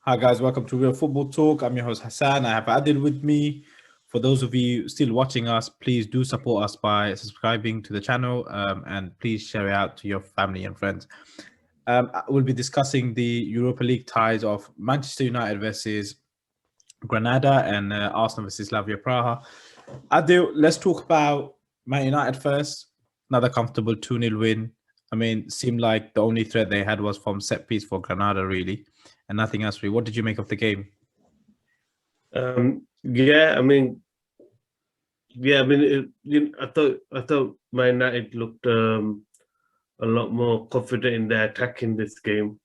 Hi guys, welcome to Real Football Talk. I'm your host Hassan. I have Adil with me. For those of you still watching us, please do support us by subscribing to the channel and please share it out to your family and friends. We'll be discussing the Europa League ties of Manchester United versus Granada and Arsenal versus Slavia Praha. Adil, let's talk about Man United first. Another comfortable 2-0 win. I mean, seemed like the only threat they had was from set piece for Granada, really, and nothing else. Really, what did you make of the game? Yeah, I mean, I thought Man United looked a lot more confident in their attack in this game,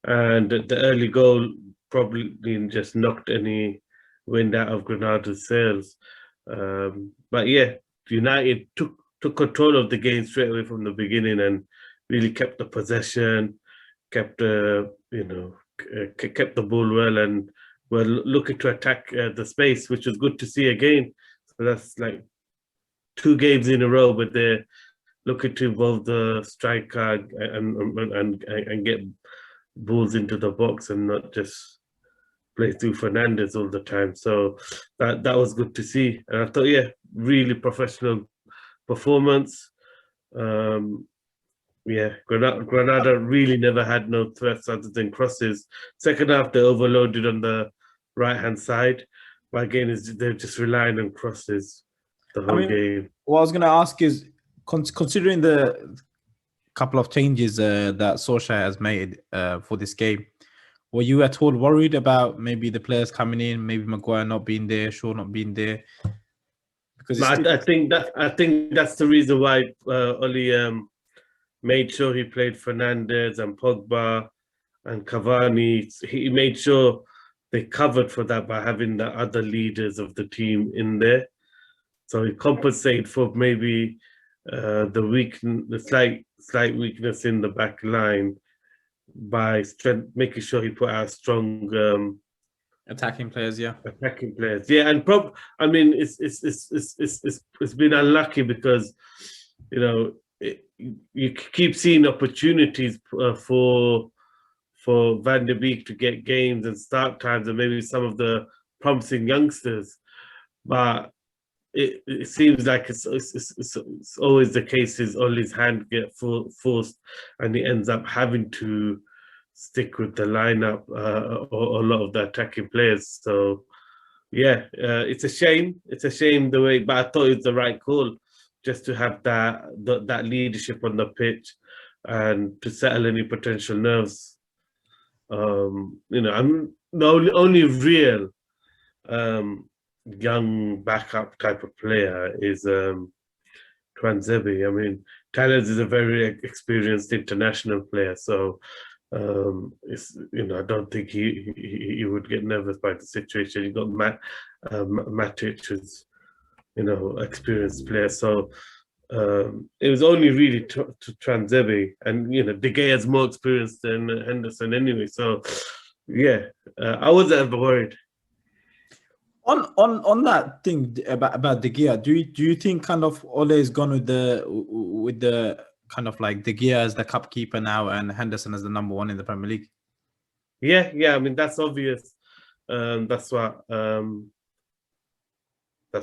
and the early goal probably just knocked any wind out of Granada's sails. But yeah, United took control of the game straight away from the beginning and really kept the possession, kept kept the ball well, and were looking to attack the space, which was good to see again. So that's like 2 games in a row, but they're looking to involve the striker and get balls into the box and not just play through Fernandez all the time. So that was good to see, and I thought, yeah, really professional performance. Yeah, Granada really never had no threats other than crosses. Second half, they overloaded on the right-hand side. But again, they're just relying on crosses the whole game. What I was going to ask is, considering the couple of changes that Solskjaer has made for this game, were you at all worried about maybe the players coming in, maybe Maguire not being there, Shaw not being there? Because I think that's the reason why Oli made sure he played Fernandez and Pogba and Cavani. He made sure they covered for that by having the other leaders of the team in there. So he compensated for maybe the slight weakness in the back line by making sure he put out strong attacking players. Yeah, and I mean, it's been unlucky because you keep seeing opportunities for Van der Beek to get games and start times, and maybe some of the promising youngsters, but it seems like it's always the case. Is Ollie's hand get forced, and he ends up having to stick with the lineup or a lot of the attacking players. So yeah, it's a shame. It's a shame the way, but I thought it was the right call just to have that leadership on the pitch and to settle any potential nerves. I'm the only real young backup type of player is Twanzebe. I mean, Tellers is a very experienced international player, so I don't think he would get nervous by the situation. You got Matic, who's experienced player, so it was only really to Twanzebe, and De Gea is more experienced than Henderson anyway. So yeah, I wasn't ever worried. On that thing about De Gea, do you think kind of Ole is gone with the kind of like De Gea as the cup keeper now and Henderson as the number one in the Premier League? Yeah. I mean, that's obvious. That's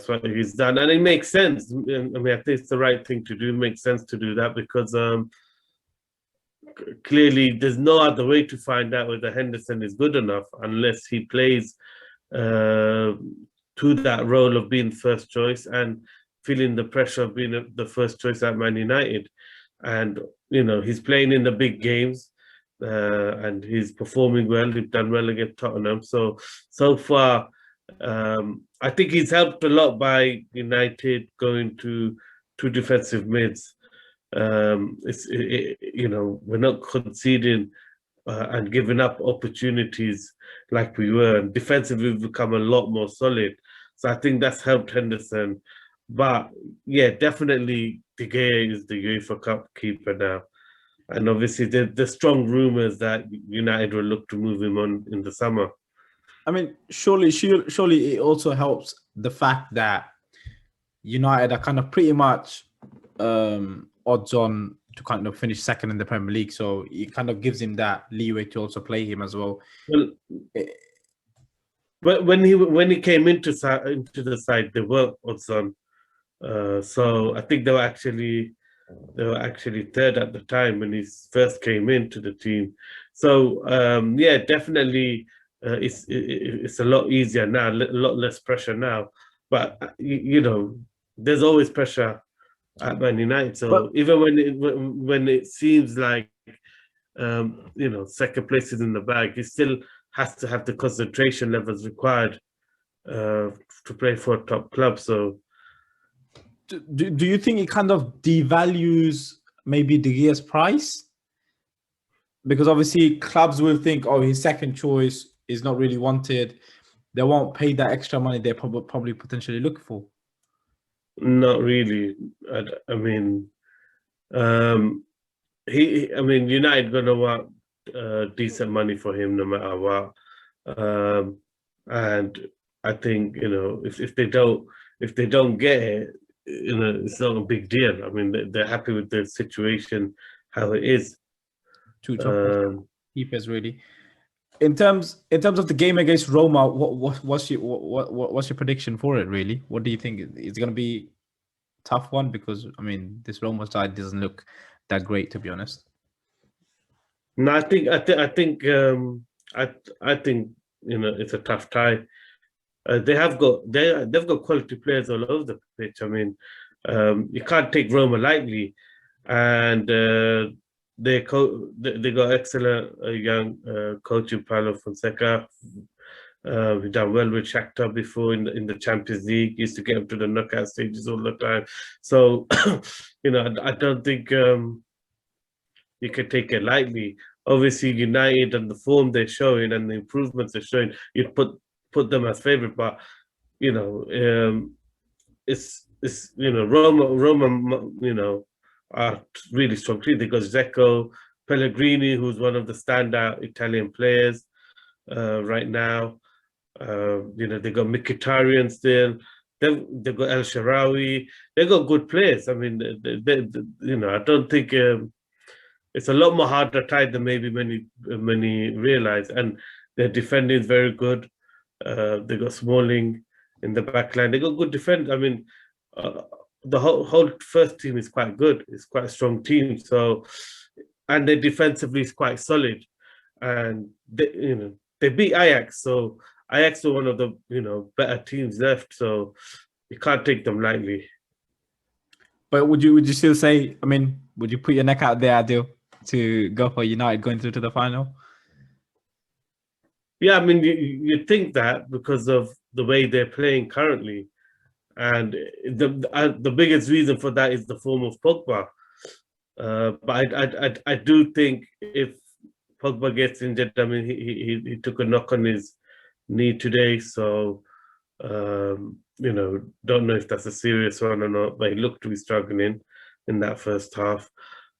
what he's done, and it makes sense. I mean, I think it's the right thing to do. It makes sense to do that because clearly there's no other way to find out whether Henderson is good enough unless he plays to that role of being first choice and feeling the pressure of being the first choice at Man United. And he's playing in the big games and he's performing well. He's done well against Tottenham. So far, I think he's helped a lot by United going to 2 defensive mids. We're not conceding and giving up opportunities like we were. And defensively, we've become a lot more solid. So I think that's helped Henderson. But yeah, definitely De Gea is the UEFA Cup keeper now. And obviously, there's strong rumours that United will look to move him on in the summer. I mean, surely it also helps the fact that United are kind of pretty much odds on to kind of finish second in the Premier League. So it kind of gives him that leeway to also play him as well. Well, but when he came into the side, they were odds on. So I think they were actually third at the time when he first came into the team. So yeah, definitely it's a lot easier now, a lot less pressure now. But you know, there's always pressure at Man United. So even when it seems like you know, second place is in the bag, he still has to have the concentration levels required to play for a top club. So do you think it kind of devalues maybe De Gea's price? Because obviously clubs will think, oh, his second choice is not really wanted. They won't pay that extra money they're probably potentially looking for. not really. I mean, I mean, United gonna want decent money for him no matter what. And I think, you know, if they don't get it, you know, it's not a big deal. I mean, they're happy with the situation how it is. Two top keepers, really. In terms of the game against Roma, what's your prediction for it? Really, what do you think? Is it going to be a tough one? Because I mean, this Roma side doesn't look that great, to be honest. No, I think you know, it's a tough tie. They've got quality players all over the pitch. I mean, you can't take Roma lightly, and they got excellent young coach in Paulo Fonseca. He done well with Shakhtar before in the Champions League. Used to get up to the knockout stages all the time. So, you know, I don't think you can take it lightly. Obviously, United and the form they're showing and the improvements they're showing, you'd put them as favourite. But you know, it's you know, Roma, you know, are really strong team. They got Zeko, Pellegrini, who's one of the standout Italian players right now. You know, they got Mkhitaryan still. They've got El Shaarawy. They got good players. I mean, you know, I don't think it's a lot more harder tied than maybe many realize. And their defending is very good. They got Smalling in the back line. They got good defense. I mean, the whole first team is quite good. It's quite a strong team. So, and they defensively is quite solid. And they beat Ajax. So Ajax were one of the, you know, better teams left. So you can't take them lightly. But would you still say? I mean, would you put your neck out there, Adil, to go for United going through to the final? Yeah, I mean, you think that because of the way they're playing currently, and the biggest reason for that is the form of Pogba. But I do think if Pogba gets injured, I mean, he took a knock on his knee today, so you know, don't know if that's a serious one or not. But he looked to be struggling in that first half.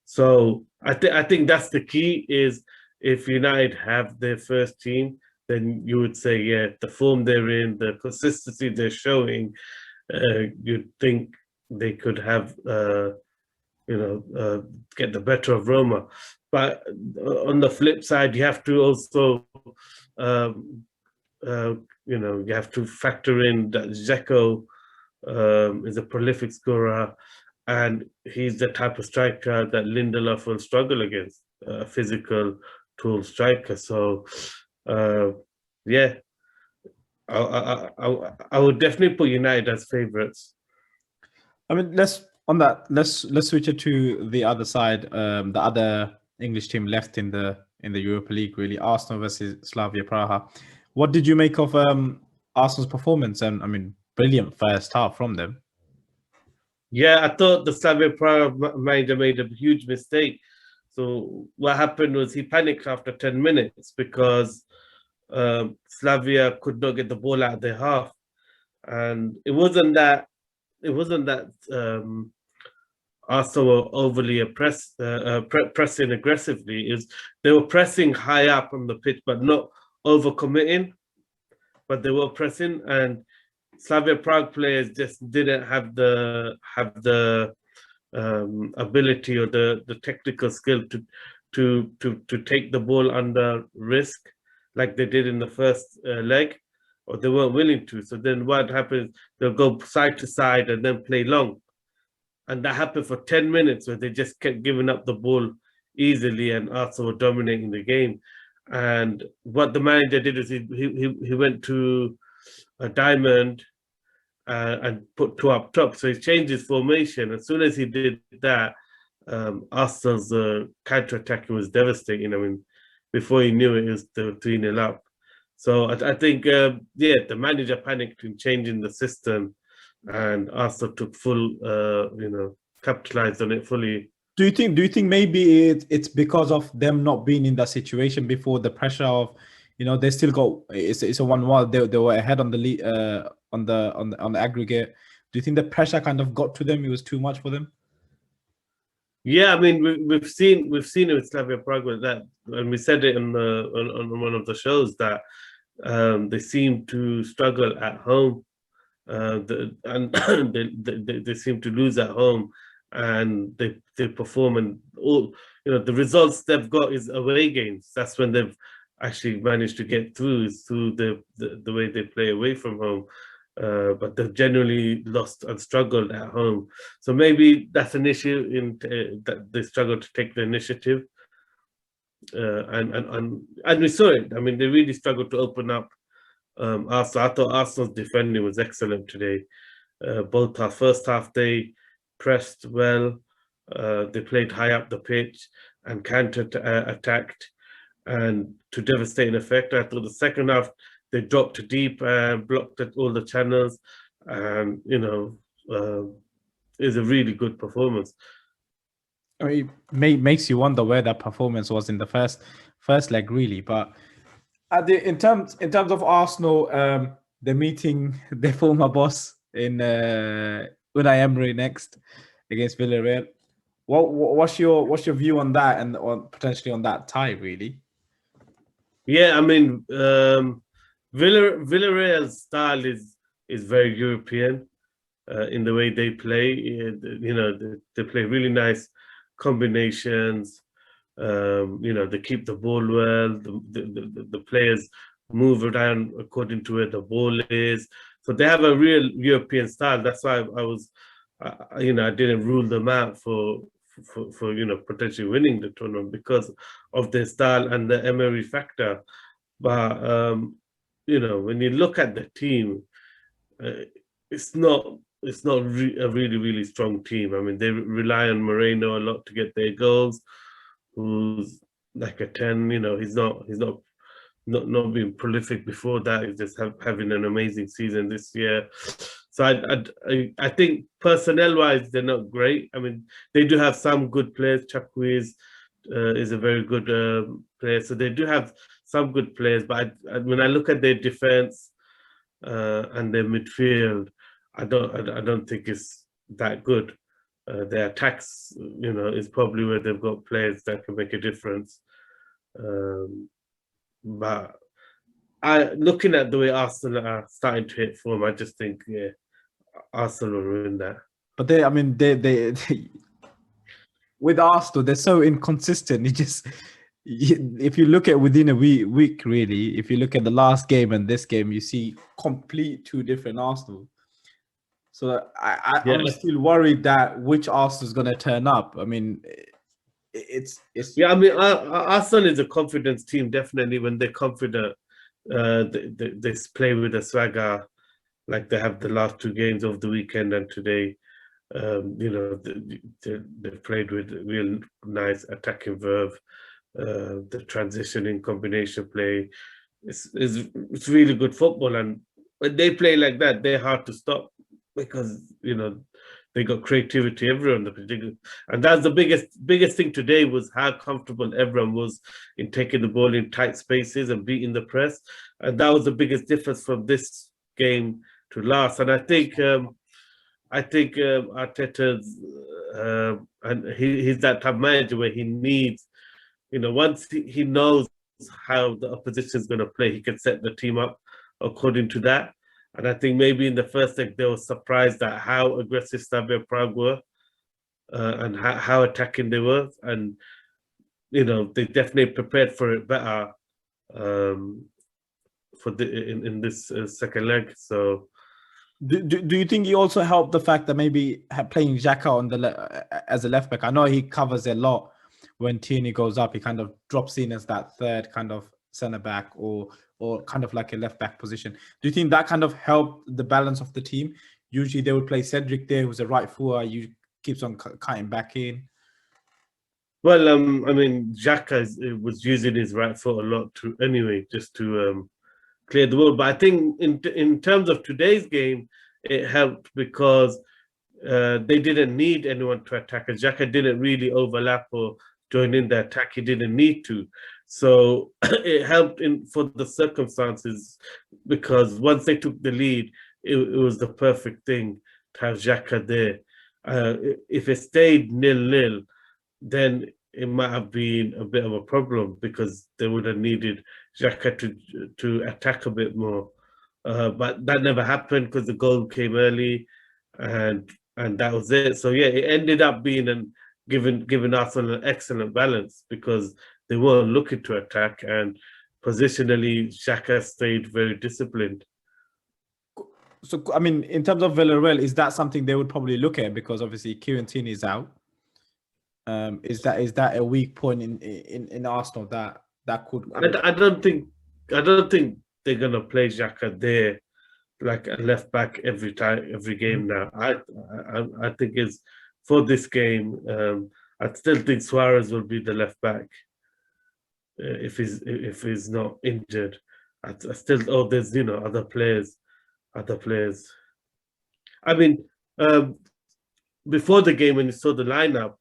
So I think that's the key. Is if United have their first team, then you would say, yeah, the form they're in, the consistency they're showing, you'd think they could have, you know, get the better of Roma. But on the flip side, you have to also, you know, you have to factor in that Dzeko is a prolific scorer, and he's the type of striker that Lindelof will struggle against, a physical tool striker. So, yeah, I would definitely put United as favourites. I mean, let's switch it to the other side. The other English team left in the Europa League, really, Arsenal versus Slavia Praha. What did you make of Arsenal's performance? And I mean, brilliant first half from them. Yeah, I thought the Slavia Praha manager made a huge mistake. So what happened was he panicked after 10 minutes because Slavia could not get the ball out of their half, and it wasn't that Arsenal were overly pressing aggressively. They were pressing high up on the pitch, but not overcommitting. But they were pressing, and Slavia Prague players just didn't have the ability or the technical skill to take the ball under risk like they did in the first leg, or they weren't willing to. So then what happens? They'll go side to side and then play long, and that happened for 10 minutes where they just kept giving up the ball easily, and Arsenal were dominating the game. And what the manager did is he went to a diamond and put two up top. So he changed his formation. As soon as he did that, Arsenal's counter attacking was devastating. I mean, before he knew it, they were 3-0 up. So I think, yeah, the manager panicked in changing the system, and Arsenal took full, capitalized on it fully. Do you think maybe it's because of them not being in that situation before, the pressure of, they still got, it's a 1-1, they were ahead on the lead, on the aggregate. Do you think the pressure kind of got to them? It was too much for them? Yeah, I mean, we've seen it with Slavia Praha that, and we said it on one of the shows that they seem to struggle at home, and they seem to lose at home, and they perform, and all the results they've got is away games. That's when they've actually managed to get through, is through the way they play away from home. But they've generally lost and struggled at home. So maybe that's an issue in that they struggle to take the initiative. And we saw it. I mean, they really struggled to open up. Arsenal. I thought Arsenal's defending was excellent today. Both our first half, they pressed well. They played high up the pitch and counter attacked, and to devastating effect. I thought the second half, they dropped deep and blocked at all the channels, and is a really good performance. I mean, it makes you wonder where that performance was in the first leg, really. But in terms of Arsenal, they're meeting their former boss in Unai Emery next against Villarreal. What's your view on that, and on potentially on that tie, really? Yeah, I mean, Villarreal's style is very European in the way they play. They play really nice combinations. They keep the ball well. The players move around according to where the ball is. So they have a real European style. That's why I didn't rule them out for potentially winning the tournament because of their style and the Emery factor. But when you look at the team, it's not a really strong team. I mean, they rely on Moreno a lot to get their goals, who's like a 10. He's not been prolific before that. He's just having an amazing season this year. So I think personnel-wise, they're not great. I mean, they do have some good players. Chakwi is a very good player. So they do have some good players. But when I look at their defense and their midfield, I don't think it's that good. Their attacks, is probably where they've got players that can make a difference. But looking at the way Arsenal are starting to hit form, I just think, yeah, Arsenal will win that. But they with Arsenal, they're so inconsistent. If you look at within a week, really, if you look at the last game and this game, you see complete two different Arsenal. So I'm still worried that which Arsenal is going to turn up. I mean, it's yeah. I mean, Arsenal is a confidence team. Definitely, when they're confident, they play with a swagger, like they have the last two games of the weekend and today. They've played with real nice attacking verve. The transitioning combination play it's really good football, and when they play like that, they're hard to stop because they got creativity everyone, and that's the biggest thing today was how comfortable everyone was in taking the ball in tight spaces and beating the press, and that was the biggest difference from this game to last. And I think Arteta's and he's that type of manager where he needs, once he knows how the opposition is going to play, he can set the team up according to that. And I think maybe in the first leg they were surprised at how aggressive Slavia Praha were. and how attacking they were, and they definitely prepared for it better um, for in this second leg. So Do you think he also helped the fact that maybe playing Xhaka on as a left back? I know he covers a lot when Tierney goes up. He kind of drops in as that third kind of centre back or kind of like a left back position. Do you think that kind of helped the balance of the team? Usually they would play Cedric there, who's a right footer. You keeps on cutting back in. well, I mean, Xhaka was using his right foot a lot to anyway, just to clear the ball. But I think in terms of today's game, it helped because they didn't need anyone to attack. Xhaka didn't really overlap or join in the attack. He didn't need to. So it helped in for the circumstances because once they took the lead, it was the perfect thing to have Xhaka there. If it stayed 0-0, then it might have been a bit of a problem because they would have needed Xhaka to attack a bit more. But that never happened because the goal came early, and that was it. So yeah, it ended up being giving Arsenal an excellent balance because they weren't looking to attack, and positionally Xhaka stayed very disciplined. So I mean, in terms of Villarreal, is that something they would probably look at because obviously Kieran Tierney is out? Is that a weak point in Arsenal that could? I don't think they're gonna play Xhaka there like a left back every game now. I think it's for this game. I still think Suarez will be the left back if he's not injured. I still there's other players. I mean, before the game when you saw the lineup,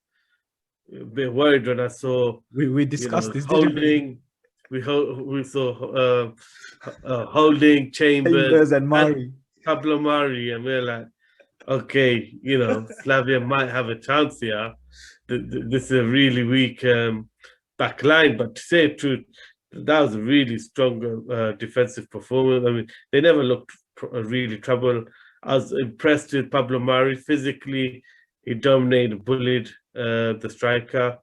a bit worried when I saw we discussed this, didn't Holding. We saw Holding, Chambers, and Murray. Pablo Mari, and we're like, okay, Slavia might have a chance here. This is a really weak back line, but to say the truth, that was a really strong defensive performance. I mean, they never looked really trouble. I was impressed with Pablo Mari. Physically, he dominated, bullied the striker.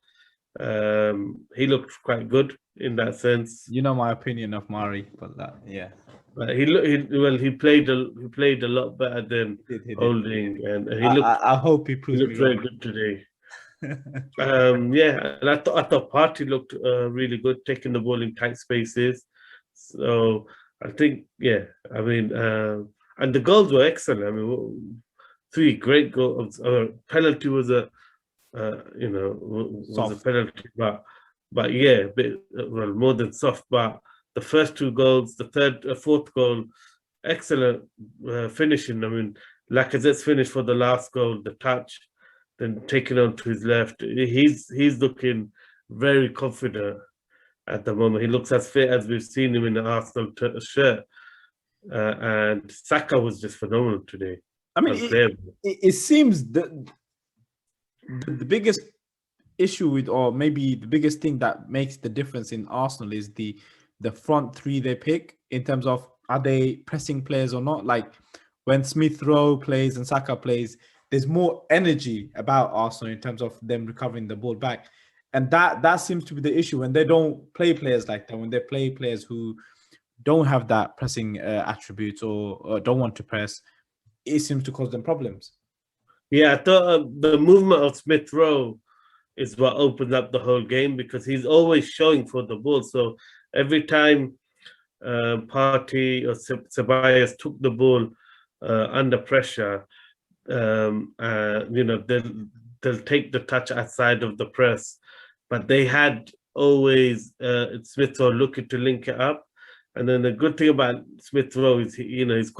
He looked quite good in that sense. You know my opinion of Mari, but yeah. But he played a lot better than Holding, and he looked. I hope he proves looked very good today. Yeah, and I thought Partey looked really good, taking the ball in tight spaces. So I think, yeah, I mean, and the goals were excellent. I mean, 3 great goals. Penalty was a was a penalty, but yeah, well, more than soft. But the first 2 goals, the fourth goal, excellent finishing. I mean, Lacazette's finish for the last goal, the touch, then taking on to his left. He's looking very confident at the moment. He looks as fit as we've seen him in the Arsenal shirt. And Saka was just phenomenal today. I mean, it seems the biggest issue with, or maybe the biggest thing that makes the difference in Arsenal is the front 3 they pick in terms of are they pressing players or not. Like when Smith Rowe plays and Saka plays, there's more energy about Arsenal in terms of them recovering the ball back. And that seems to be the issue when they don't play players like that, when they play players who don't have that pressing attributes or don't want to press, it seems to cause them problems. Yeah, I thought the movement of Smith Rowe is what opened up the whole game because he's always showing for the ball. So every time Partey or Ceballos took the ball under pressure, they'll take the touch outside of the press, but they had always Smith Rowe looking to link it up. And then the good thing about Smith Rowe is he's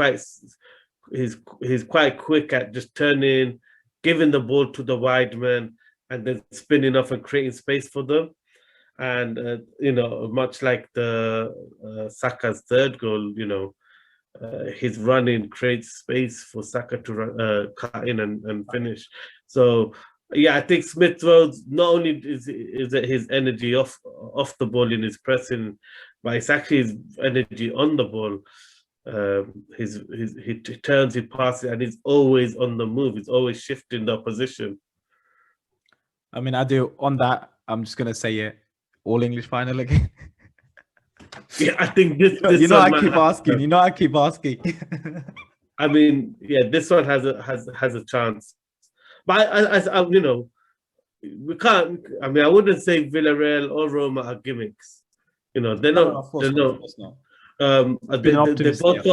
quite quick at just turning, giving the ball to the wide man, and then spinning off and creating space for them. And much like the Saka's third goal, his running creates space for Saka to cut in and finish. So yeah, I think Smith Rowe not only is it his energy off the ball in his pressing, but it's actually his energy on the ball. He turns, he passes, and he's always on the move. He's always shifting the position. I mean, I do. On that, I'm just gonna say it. All English final again. Yeah, I think this You this know, one I might keep have asking. to. You know, I keep asking. I mean, yeah, this one has a chance. But you know, we can't. I mean, I wouldn't say Villarreal or Roma are gimmicks. You know, they're No, no, not. of course They're not. Of not. course not. Being They optimistic.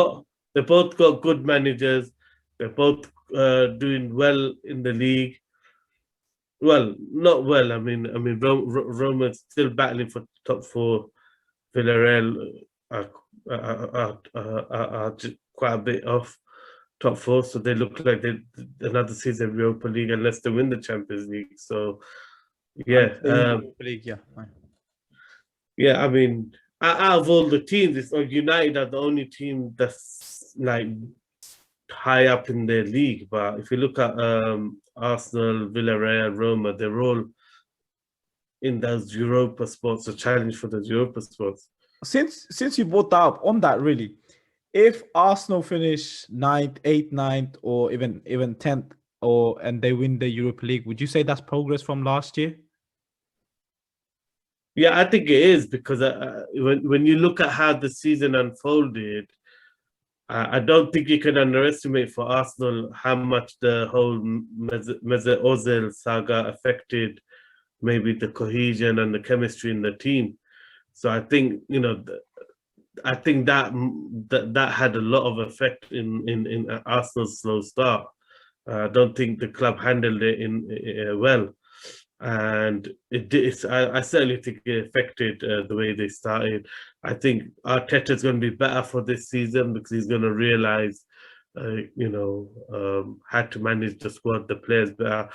Yeah. both got good managers. They're both doing well in the league. Well, not well. I mean, Roma's still battling for top four. Villarreal are quite a bit off top four, so they look like they another season of Europa League unless they win the Champions League. So And yeah, they win the Europa League. Yeah. Fine. yeah. I mean, out of all the teams, it's United are the only team that's like high up in their league. But if you look at Arsenal, Villarreal, Roma, they're all in those Europa spots, a challenge for those Europa spots. Since you brought that up on that, really, if Arsenal finish ninth, eighth, ninth, or even 10th, and they win the Europa League, would you say that's progress from last year? Yeah, I think it is because when you look at how the season unfolded, I don't think you can underestimate for Arsenal how much the whole Mesut Ozil saga affected maybe the cohesion and the chemistry in the team. So I think I think that had a lot of effect in Arsenal's slow start. I don't think the club handled it in well, and I certainly think it affected the way they started. I think Arteta's going to be better for this season because he's going to realize, how to manage the squad, the players better.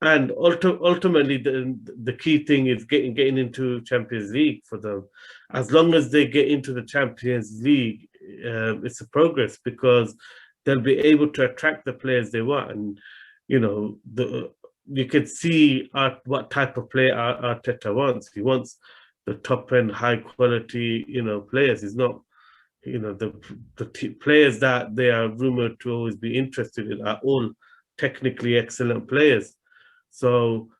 And ultimately, the key thing is getting into Champions League for them. As long as they get into the Champions League, it's a progress because they'll be able to attract the players they want. And you can see what type of player Arteta wants. He wants the top end, high quality, players. He's not, the players that they are rumored to always be interested in are all technically excellent players. So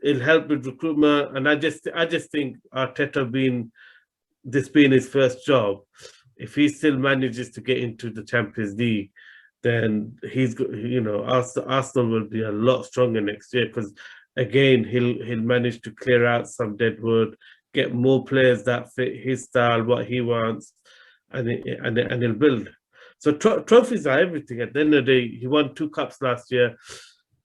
it'll help with recruitment. And I just think Arteta being his first job, if he still manages to get into the Champions League, then Arsenal will be a lot stronger next year because again he'll manage to clear out some dead wood, get more players that fit his style, what he wants, and he'll build. So trophies are everything. At the end of the day, he won 2 cups last year.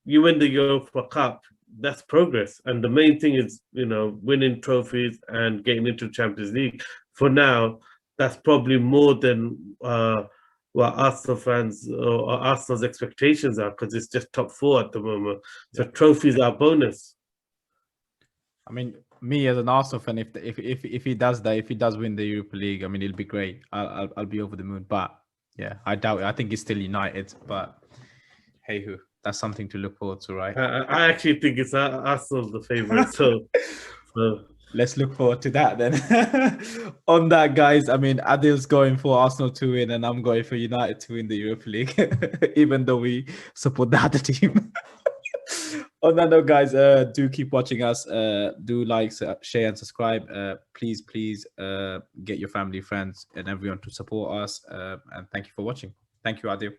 You win the Europa Cup, that's progress. And the main thing is, winning trophies and getting into Champions League. For now, that's probably more than what Arsenal fans or Arsenal's expectations are because it's just top four at the moment. So trophies are bonus. I mean, me as an Arsenal fan, if he does that, if he does win the Europa League, I mean, it'll be great. I'll be over the moon. But yeah, I doubt it. I think he's still United. But hey, who? That's something to look forward to, right? I actually think it's Arsenal's the favorite. So let's look forward to that then. On that, guys, I mean, Adil's going for Arsenal to win, and I'm going for United to win the Europa League, even though we support the other team. On that note, guys, do keep watching us. Do like, share, and subscribe. Please get your family, friends, and everyone to support us. And thank you for watching. Thank you, Adil.